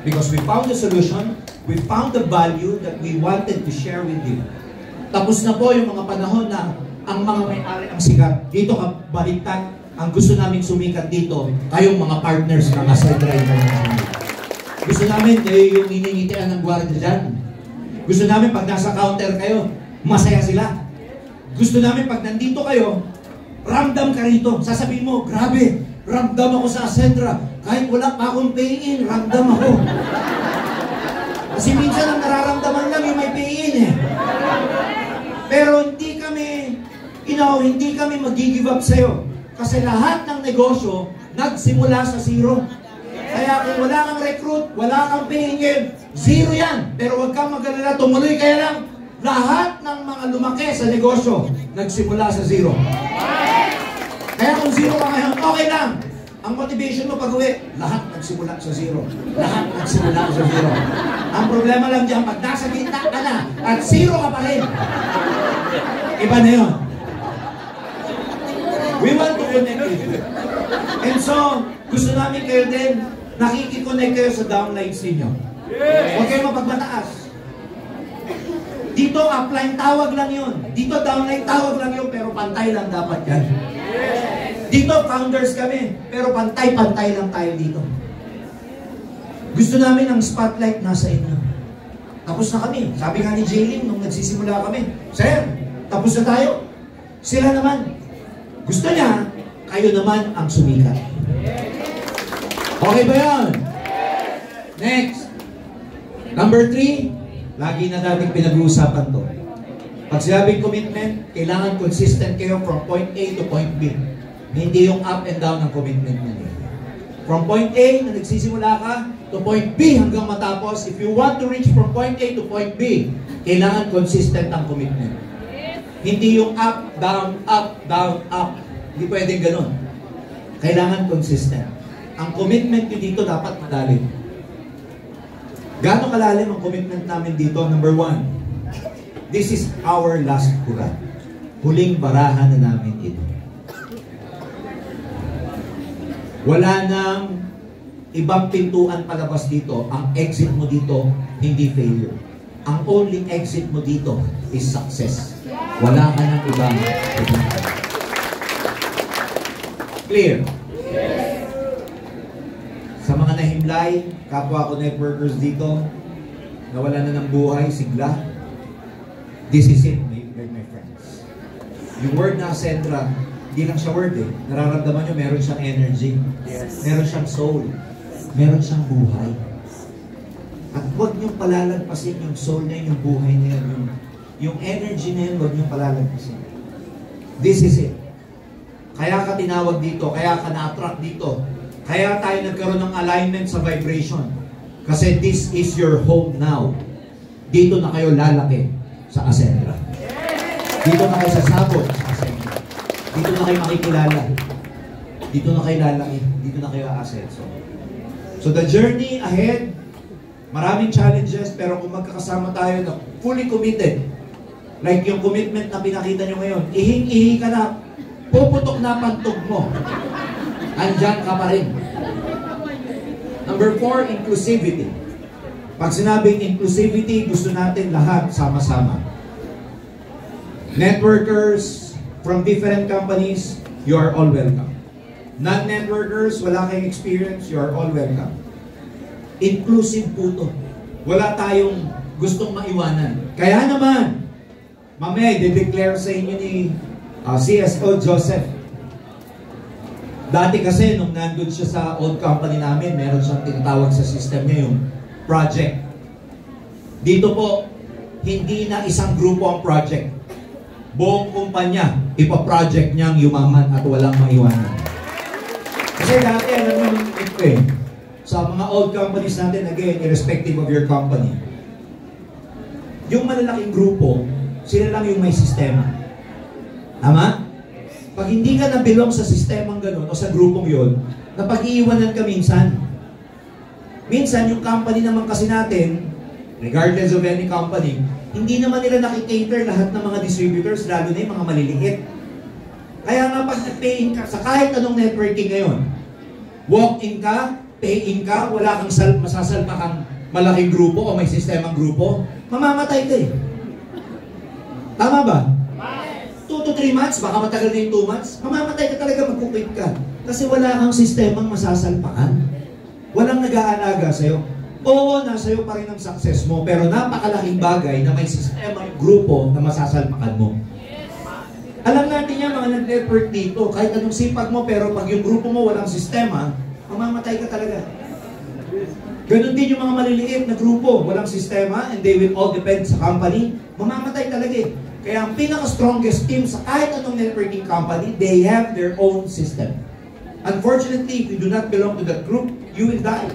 Because we found the solution, we found the value that we wanted to share with you. Tapos na po yung mga panahon na ang mga may-ari ang sikat. Dito ka baliktad. Ang gusto namin sumikat dito, kayong mga partners ng Ascendra International. Gusto namin kayo yung hiningitian ng gwardiya dyan. Gusto namin pag nasa counter kayo, masaya sila. Gusto namin pag nandito kayo, ramdam ka rito. Sasabihin mo, grabe, ramdam ako sa Ascendra. Kahit wala pa akong pay-in, ramdam ako. Kasi minsan ang nararamdaman lang yung may pay-in eh. Pero hindi kami, hindi kami mag-give up sa'yo. Kasi lahat ng negosyo, nagsimula sa zero. Kaya kung wala kang recruit, wala kang pay-in, zero yan. Pero huwag kang mag-alala, tumuloy kaya lang. Lahat ng mga lumaki sa negosyo, nagsimula sa zero. Kaya kung zero ka ngayon, okay lang. Ang motivation mo pag-uwi, lahat nagsimula sa zero. Lahat nagsimula sa zero. Ang problema lang dyan, pag nasa gitna ka na, at zero ka pa rin. Iba na yun. We want to connect with you. And so, gusto namin kayo din, nakikiconnect kayo sa downlines ninyo. Huwag kayo mapagmataas. Dito, upline tawag lang yun. Dito, downline tawag lang yun, pero pantay lang dapat yan. Dito, founders kami, pero pantay-pantay lang tayo dito. Gusto namin ang spotlight nasa inyo. Tapos na kami. Sabi nga ni Jaylin, nung nagsisimula kami, Sir, tapos na tayo. Sila naman. Gusto niya, kayo naman ang sumikat. Okay ba yan? Next. Number 3, lagi na natin pinag-uusapan to. Pag sinabing commitment, kailangan consistent kayo from point A to point B. Hindi yung up and down ng commitment niya. From point A na nagsisimula ka to point B hanggang matapos, if you want to reach from point A to point B, kailangan consistent ang commitment. Hindi yung up, down, up, down, up. Hindi pwedeng ganun. Kailangan consistent. Ang commitment nyo dito dapat malalim. Gaano kalalim ang commitment namin dito? Number 1, this is our last hurrah. Huling barahan na namin ito. Wala nang ibang pintuan palabas dito. Ang exit mo dito, hindi failure. Ang only exit mo dito is success. Wala ka ng ibang pintuan. Clear? Yes. Sa mga nahimlay, kapwa ko networkers dito, nawala na ng buhay, sigla. This is it, my friends. Yung word na Ascendra, hindi lang siya word eh. Nararamdaman nyo, meron siyang energy. Yes. Meron siyang soul. Meron siyang buhay. At huwag niyong palalagpasin yung soul na yun, yung buhay na yun, yung energy na yun, huwag niyong palalagpasin. This is it. Kaya ka tinawag dito, kaya ka na-attract dito. Kaya tayo nagkaroon ng alignment sa vibration. Kasi this is your home now. Dito na kayo lalaki sa Ascendra. Dito na kayo sasabot sa Ascendra. Dito na kayo makikilala. Dito na kayo lalaki. Dito na kayo aasenso. So the journey ahead, maraming challenges, pero kung magkakasama tayo na fully committed, like yung commitment na pinakita nyo ngayon, ihing-ihi ka na, puputok na pantog mo. Andyan ka pa rin. Number 4, inclusivity. Pag sinabing inclusivity, gusto natin lahat sama-sama. Networkers from different companies, you are all welcome. Non-networkers, wala kayong experience, you are all welcome. Inclusive po to. Wala tayong gustong maiwanan. Kaya naman, mamaya, de-declare sa inyo ni CSO Joseph. Dati kasi, nung nandun siya sa old company namin, meron siyang tinatawag sa system niya yung project. Dito po, hindi na isang grupo ang project. Buong kumpanya, ipa-project niyang yumaman at walang maiwanan. Kasi dati, alam mo ito sa mga old companies natin, again, irrespective of your company, yung malalaking grupo, sila lang yung may sistema. Tama? Pag hindi ka na-belong sa sistemang ganun o sa grupong yon, napag-iiwanan ka minsan. Minsan, yung company naman kasi natin, regardless of any company, hindi naman nila nakikater lahat ng mga distributors, lalo na yung mga maliliit. Kaya nga pag nag-pay-in ka sa kahit anong networking ngayon, walk-in ka, pay-in ka, wala kang masasalpakang malaking grupo o may sistemang grupo, mamamatay ka eh. Tama ba? 2 to 3 months, baka matagal na yung 2 months, mamamatay ka talaga, magkukwit ka. Kasi wala kang sistemang masasalpakan. Walang nag-aalaga sa'yo. Oo, nasa iyo pa rin ang success mo, pero napakalaking bagay na may sistemang grupo na masasalpakan mo. Alam natin yan, mga nag-network dito, kahit anong sipag mo, pero pag yung grupo mo walang sistema, mamamatay ka talaga. Ganon din yung mga maliliit na grupo, walang sistema, and they will all depend sa company, mamamatay talaga eh. Kaya ang pinaka-strongest team sa kahit anong networking company, they have their own system. Unfortunately, if you do not belong to that group, you will die.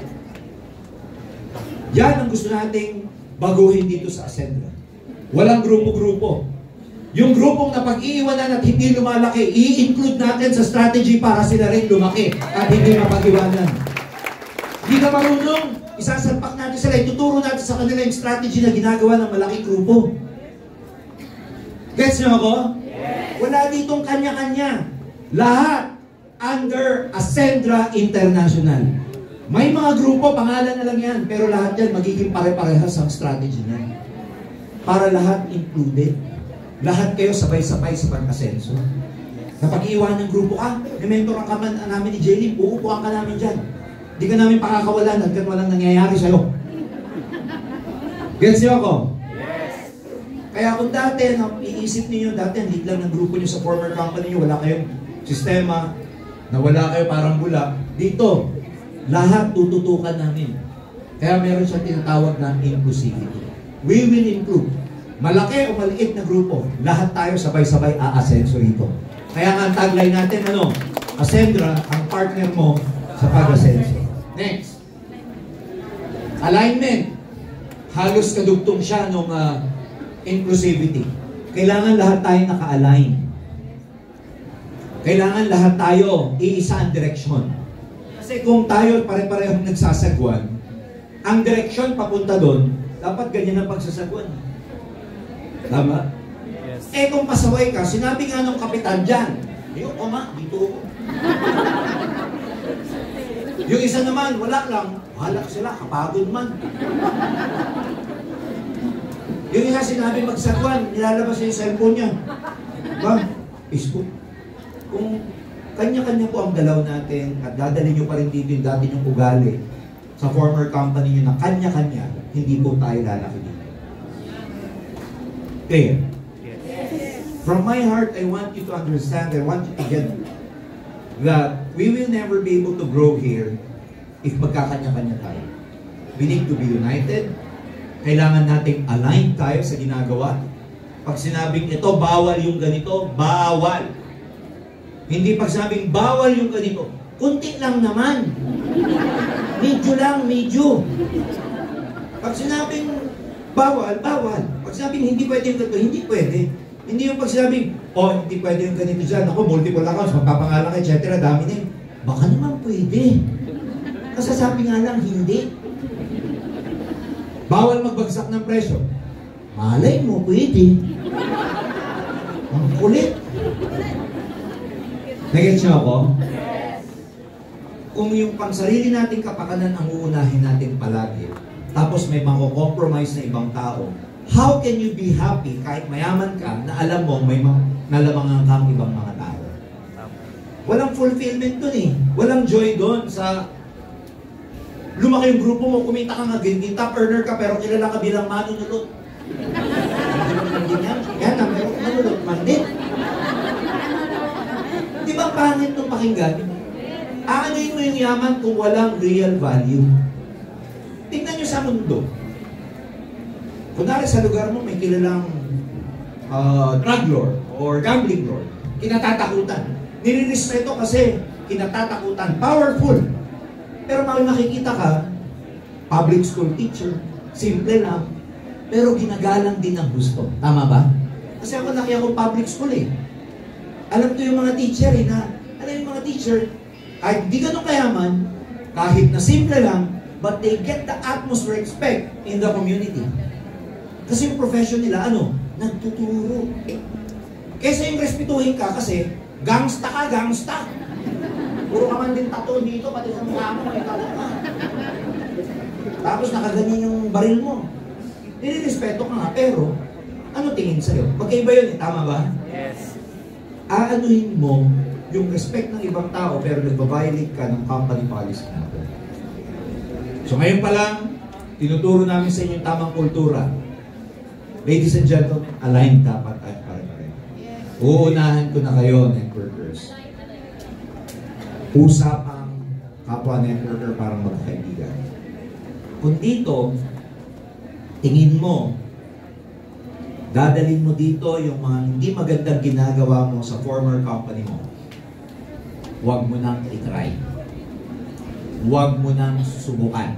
Yan ang gusto nating baguhin dito sa Ascendra. Walang grupo-grupo. Yung grupong napag-iiwanan at hindi lumalaki, i-include natin sa strategy para sila rin lumaki at hindi mapag-iwanan. Hindi ka marunong, isasalpak natin sila, ituturo natin sa kanila yung strategy na ginagawa ng malaking grupo. Gets nyo ako? Yes. Wala ditong kanya-kanya. Lahat under Ascendra International. May mga grupo, pangalan na lang yan, pero lahat yan magiging pare-parehas ang strategy niya. Para lahat included. Lahat kayo sabay-sabay sa pag-asenso. Napag-iwan ng grupo ka, may mentoran ka man namin ni Jelly, uupuan ka namin dyan. Hindi ka namin pakakawalan hanggang walang nangyayari sa'yo. Gets niyo ako? Yes! Kaya kung dati, iisip niyo dati, hindi lang ng grupo niyo sa former company niyo, wala kayong sistema, na wala kayo parang bula. Dito, lahat tututukan namin. Kaya meron siyang tinatawag na inclusivity. We will include. Malaki o maliit na grupo, lahat tayo sabay-sabay aasenso rito. Kaya nga ang tagline natin, Ascendra, ang partner mo sa pag-asenso. Next. Alignment. Halos kadugtong siya nung inclusivity. Kailangan lahat tayo naka-align. Kailangan lahat tayo iisa ang direksyon. Kasi kung tayo pare-parehong nagsasagwan, ang direksyon papunta doon, dapat ganyan ang pagsasagwan. Tama? Yes. Eh kung pasaway ka, sinabi nga nung kapitan dyan, ayun, dito ako. Yung isa naman, wala lang, halak sila, kapagod man. Yung isa sinabi magsagwan, nilalabas niya yung cellphone niya. Ba? Facebook. Kung kanya-kanya po ang galaw natin at dadalhin nyo pa rin dito yung dati nyong ugali sa former company nyo na kanya-kanya, hindi po tayo lalaki dito. Clear? Yes. From my heart, I want you to understand, I want you to get that we will never be able to grow here if magkakanya-kanya tayo. We need to be united. Kailangan nating align tayo sa ginagawa. Pag sinabing ito, bawal yung ganito, bawal. Hindi pag sinabing bawal yung ganito, kunti lang naman. Medyo lang, medyo. Pag sinabing bawal, bawal. Pag sinabing hindi pwede yung ganito, hindi pwede. Hindi yung pag sinabing, hindi pwede yung ganito dyan, ako, multiple accounts, magpapangalan, etc., dami na yun. Baka naman pwede. Kasasabi nga lang, hindi. Bawal magbagsak ng presyo. Malay mo, pwede. Ang kulit. Nag-gets niyo ako? Kung yung pangsarili nating kapakanan ang uunahin natin palagi, tapos may mako-compromise na ibang tao, how can you be happy kahit mayaman ka na alam mo may nalamangan kang ibang mga tao? Walang fulfillment dun eh. Walang joy dun sa lumaki yung grupo mo, kumita ka nga, top earner ka, pero kilala ka bilang manunulot. Yan ang manunulot man din. Di ba pangit nung pakinggan? Aanoyin mo yung yaman kung walang real value. Tingnan nyo sa mundo. Kunwari sa lugar mo, may kilalang drug lord or gambling lord. Kinatatakutan. Nirirespeto kasi kinatatakutan. Powerful. Pero makikita ka, public school teacher, simple lang, pero ginagalang din ang gusto. Tama ba? Kasi ako laki ako public school eh. Alam ko yung mga teacher eh, alam yung mga teacher, kahit di ganun kayaman, kahit na simple lang, but they get the utmost respect in the community. Kasi yung profession nila, nagtuturo. Kesa yung respetuhin ka kasi, gangsta ka, gangsta. Puro ka man din tattoo dito, pati sa mukha mo, may tattoo ka. Tapos nakaganyan yung baril mo. Nilirespeto ka nga, pero ano tingin sa'yo? Magkaiba yun eh, tama ba? Yes. Aanuhin mo yung respect ng ibang tao, pero nagbabiolate ka ng company policy natin. So ngayon pa lang, tinuturo namin sa inyo yung tamang kultura. Ladies and gentlemen, aligned dapat at pare-pare. Uunahan ko na kayo, networkers. Usapang kapwa networker parang magkaibigan. Kung dito, tingin mo, dadalhin mo dito yung mga hindi magandang ginagawa mo sa former company mo, huwag mo nang itry. Huwag mo nang subukan.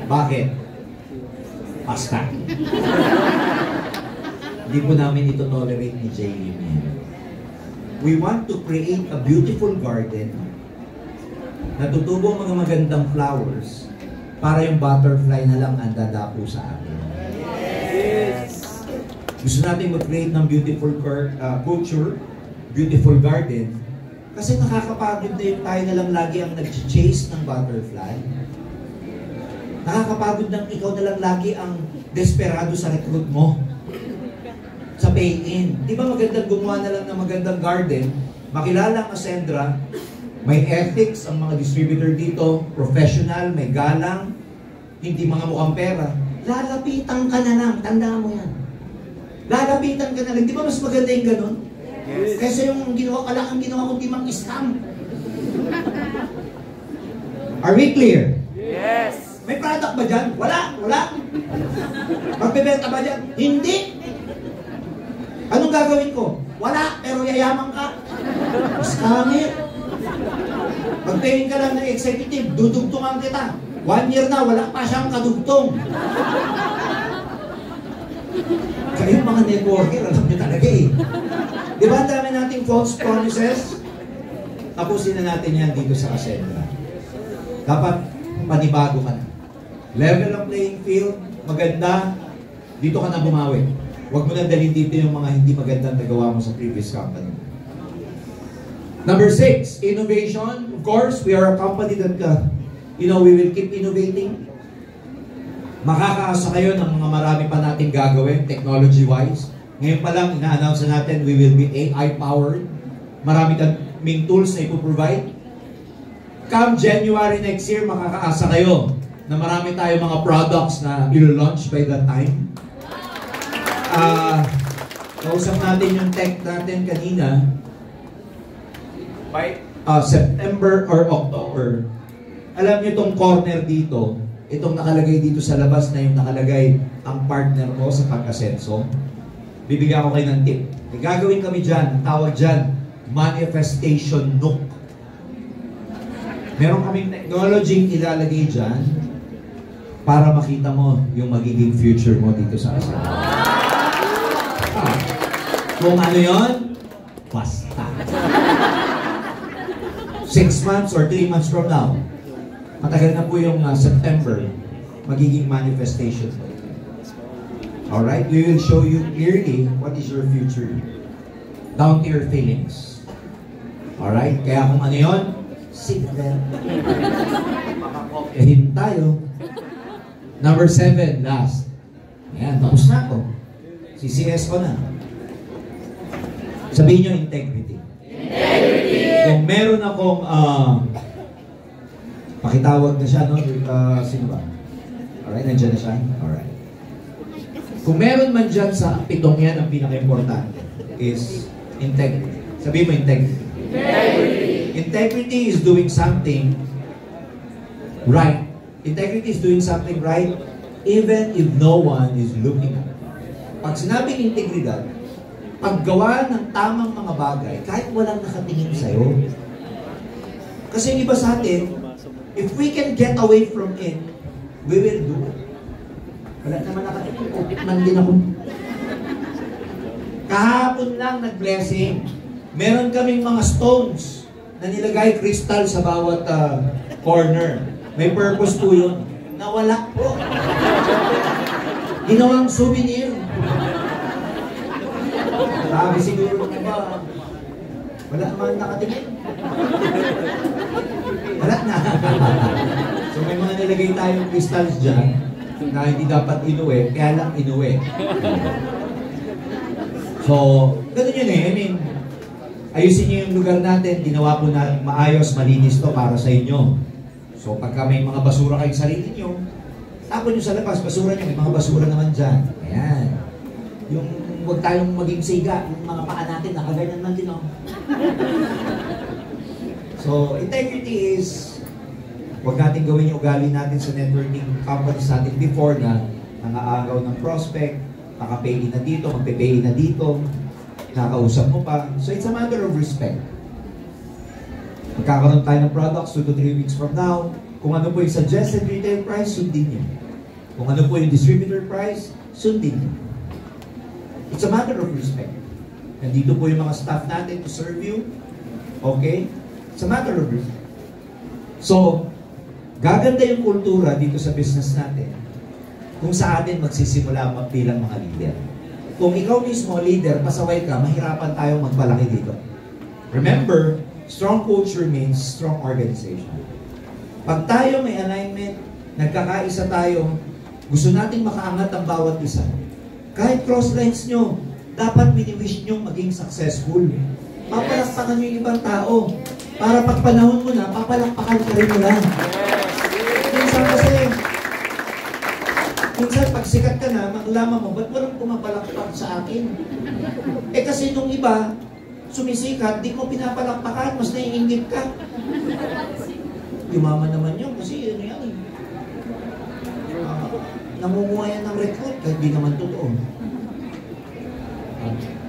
Bakit? Basta. Hindi po namin ito tolerate ni Jay Lim. We want to create a beautiful garden na tutubo mga magandang flowers para yung butterfly na lang ang dadapo sa atin. Yes. Gusto natin mag-create ng beautiful culture, beautiful garden, kasi nakakapagod na yung tayo na lang lagi ang nag-chase ng butterfly. Nakakapagod ng ikaw na lang lagi ang desperado sa recruit mo. Sa pay-in. Di ba magandang gumawa na lang ng magandang garden, makilala ang Ascendra, may ethics ang mga distributor dito, professional, may galang, hindi mga mukhang pera. Lalapitan ka na lang, tandaan mo yan. Lalapitan ka na lang. Di ba mas maganda yung ganun? Yes. Kasi yung ginawa ka lang, ang ginawa kundi mang-scam. Are we clear? Yes. May product ba dyan? Wala, wala. Magbebenta ba dyan? Hindi. Anong gagawin ko? Wala, pero yayaman ka. Scammer. Pagtingin ka lang ng executive, dudugtungan kita. 1 year na, wala pa siyang kadugtong. Kayong mga networker, alam niyo talaga eh. Di ba ang dami nating false promises? Tapusin na natin yan dito sa Ascendra. Dapat panibago ka na. Level of playing field, maganda, dito ka na bumawi. Huwag mo na dalhin dito yung mga hindi magandang nagawa mo sa previous company. Number 6, innovation. Of course, we are a company that, we will keep innovating. Makakaasa kayo ng mga marami pa natin gagawin, technology-wise. Ngayon pa lang, ina-announce na natin, we will be AI-powered. Marami kaming tools na ipoprovide. Come January next year, makakaasa kayo na marami tayo mga products na ilo-launch by that time. Kausap natin yung tech natin kanina by September or October. Alam nyo itong corner dito, itong nakalagay dito sa labas na yung nakalagay ang partner ko sa pag-asenso. Bibigyan ko kayo ng tip. May gagawin kami dyan, ang tawag dyan, manifestation nook. Meron kaming technology ilalagay dyan para makita mo yung magiging future mo dito sa asenso. Kung ano yun, basta. 6 months or 3 months from now, matagal na po yung September, magiging manifestation. Alright? We will show you clearly what is your future. Down to your feelings. Alright? Kaya kung ano yun, seatbelt. Makakopyahin tayo. Number 7, last. Ayan, tapos na ako. CCS ko na. Sabihin nyo integrity. Kung meron akong, pakitawag na siya, no? Sino ba? Alright, nandiyan na siya? Alright. Kung meron man dyan sa pitong yan, ang pinaka-importante is integrity. Sabihin mo integrity. Integrity is doing something right. Integrity is doing something right even if no one is looking at it. Pag sinabing integridad, paggawa ng tamang mga bagay kahit walang nakatingin sa'yo. Kasi yung iba sa atin, if we can get away from it, we will do it. Wala naman nakatingin, upit man din ako. Kahapon lang nag-blessing. Meron kaming mga stones na nilagay crystal sa bawat corner. May purpose po yun. Nawala po. Ginawang souvenir. Sabi siguro na ba, wala naman nakatingin. Wala na. So may mga nilagay tayong crystals dyan na hindi dapat inuwi, kaya lang inuwi. So, ganun yun eh. I mean, ayusin nyo yung lugar natin, ginawa po na maayos, malinis to para sa inyo. So, pagka may mga basura kayong sarili nyo, tapon nyo sa labas, basura nyo, may mga basura naman dyan. Ayan. Yung huwag tayong maging siga, yung mga paa natin, nakaganyan man din, oh. So, integrity is, huwag natin gawin yung ugali natin sa networking companies natin before na nangaagaw ng prospect, nakapay na dito, magpipay na dito, nakausap mo pa. So, it's a matter of respect. Magkakaroon tayo ng products 2 to 3 weeks from now. Kung ano po yung suggested retail price, sundin nyo. Kung ano po yung distributor price, sundin nyo. It's a matter of respect. Nandito po yung mga staff natin to serve you. Okay? It's a matter of respect. So, gaganda yung kultura dito sa business natin kung sa atin magsisimula bilang mga leader. Kung ikaw mismo leader, pasaway ka, mahirapan tayong magpalaki dito. Remember, strong culture means strong organization. Pag tayo may alignment, nagkakaisa tayo, gusto nating makaangat ang bawat isa. Kahit cross lines nyo, dapat wini-wish nyo maging successful. Papalakpakan nyo yung ibang tao. Para pag panahon mo na, papalakpakan ka rin mo lang. Minsan kasi, pag sikat ka na, maklaman mo, ba't walang pumapalakpak sa akin? Eh kasi nung iba, sumisikat, di ko pinapalakpakan, mas naiingit ka. Yumaman naman yun, kasi ano yan eh. Namumuha yan ng recruit, kahit di naman totoo.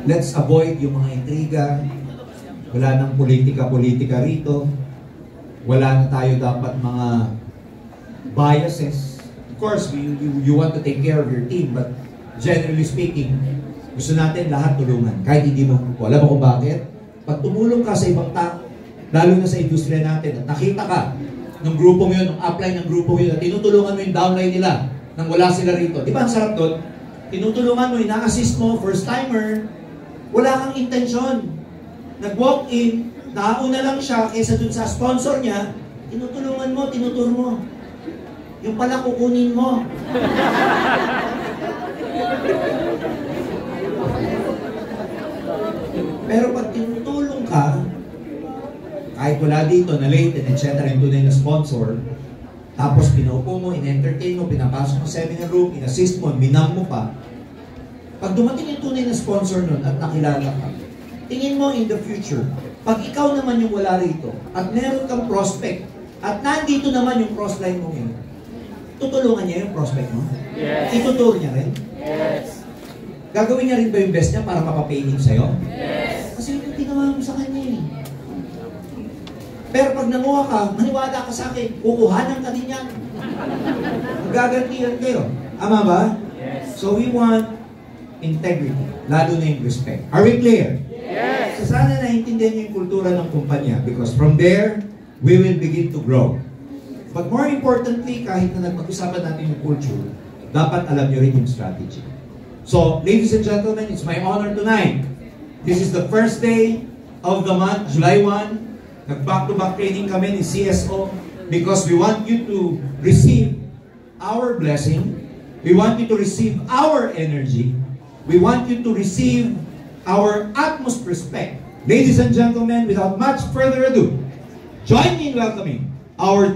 Let's avoid yung mga intriga. Wala nang politika-politika rito. Wala na tayo dapat mga biases. Of course, you want to take care of your team, but generally speaking, gusto natin lahat tulungan. Kahit hindi mo, alam mo kung bakit? Pag tumulong ka sa ibang tao, lalo na sa industriya natin, at nakita ka ng grupong yun, ng upline ng grupong yun, at tinutulungan mo yung downline nila nang wala sila rito. Di ba ang sarap doon? Tinutulungan mo, ina-assist mo, first timer, wala kang intensyon. Nag-walk in, nauna lang siya kaysa dun sa sponsor niya, tinutulungan mo, tinuturo mo. Yung pala kukunin mo. Pero pag tinutulong ka, kahit wala dito, na late, etc., yung tunay na sponsor, tapos pinaupo mo, in-entertain mo, pinapasok mo sa seminar room, in-assist mo, minam mo pa, pag dumating yung tunay na sponsor nun at nakilala ka, tingin mo in the future, pag ikaw naman yung wala rito, at meron kang prospect, at nandito naman yung crossline mo yun, tutulungan niya yung prospect mo? Yes. Ituturo niya rin? Yes. Gagawin niya rin ba yung best niya para mapapailing sa'yo? Yes. Kasi yung ginawa mo sa kanya eh. Pero pag nanguha ka, maniwala ka sa akin, kukuhanan ka din yan. Magagantihan kayo. Ama ba? Yes. So we want integrity, lalo na yung respect. Are we clear? Yes. So sana naintindihan niyo yung kultura ng kumpanya because from there, we will begin to grow. But more importantly, kahit na nagpag-usapan natin yung culture, dapat alam niyo rin yung strategy. So, ladies and gentlemen, it's my honor tonight. This is the first day of the month, July 1. Nag-back-to-back training kami ni CSO because we want you to receive our blessing. We want you to receive our energy. We want you to receive our utmost respect Ladies and gentlemen, without much further ado, join me in welcoming our